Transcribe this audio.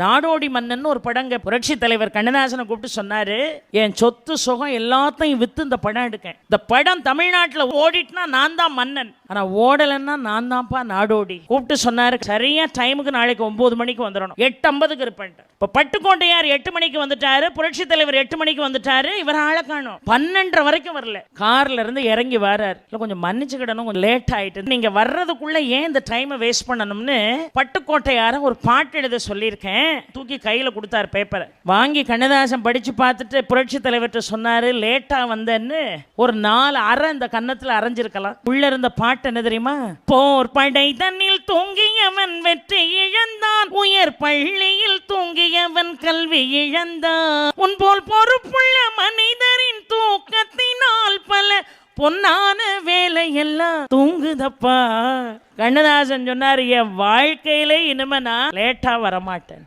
நாடோடி மன்னன் ஒரு படங்க புரட்சி தலைவர் கண்ணதாசனை கூப்பிட்டு சொன்னாரு, என் சொத்து சுகம் எல்லாத்தையும் வித்து இந்த படம் எடுக்கேன். இந்த படம் தமிழ்நாட்டில் ஓடிட்டுனா நான் தான் மன்னன், ஆனா ஓடலைன்னா நான் தான்ப்பா நாடோடி. கூப்பிட்டு சொன்னாரு, சரியா டைமுக்கு நாளைக்கு 9 மணிக்கு வந்துடணும், 8:50 இருப்பேன். இப்ப பட்டுக்கோட்டையார் 8 மணிக்கு வந்துட்டாரு, புரட்சி தலைவர் 8 மணிக்கு வந்துட்டாரு, இவர் ஆளை காணோம். 12:30 வரைக்கும் வரல. கார்ல இருந்து இறங்கி வராரு, இல்ல கொஞ்சம் மன்னிச்சுக்கிடணும், கொஞ்சம் லேட் ஆயிட்டு, நீங்க வர்றதுக்குள்ள ஏன் இந்த டைமை வேஸ்ட் பண்ணணும்னு பட்டுக்கோட்டையார ஒரு பாட்டு எழுத சொல்லியிருக்கேன். தூக்கி கையில கொடுத்தாரு பேப்பரை. வாங்கி கண்ணதாசன் படிச்சு பார்த்துட்டு புரட்சி தலைவர்கிட்ட சொன்னாரு, லேட்டா வந்தேன்னு ஒரு 4 அரை இந்த கன்னத்துல அரைஞ்சிருக்கலாம். உள்ள இருந்த பாட்டு என்ன தெரியுமா? போர் படை தன்னில் தூங்கியவன் வெற்றி இழந்தான், உயர் பள்ளியில் தூங்கியவன் கல்வி இழந்தான், உன் போல் பொறுப்புள்ள மனிதரின் தூக்கத்தினால் பல பொன்னான வேலை எல்லாம் தூங்குதப்பா. கண்ணதாசன் சொன்னார், என் வாழ்க்கையில இனிமே நான் லேட்டா வரமாட்டேன்.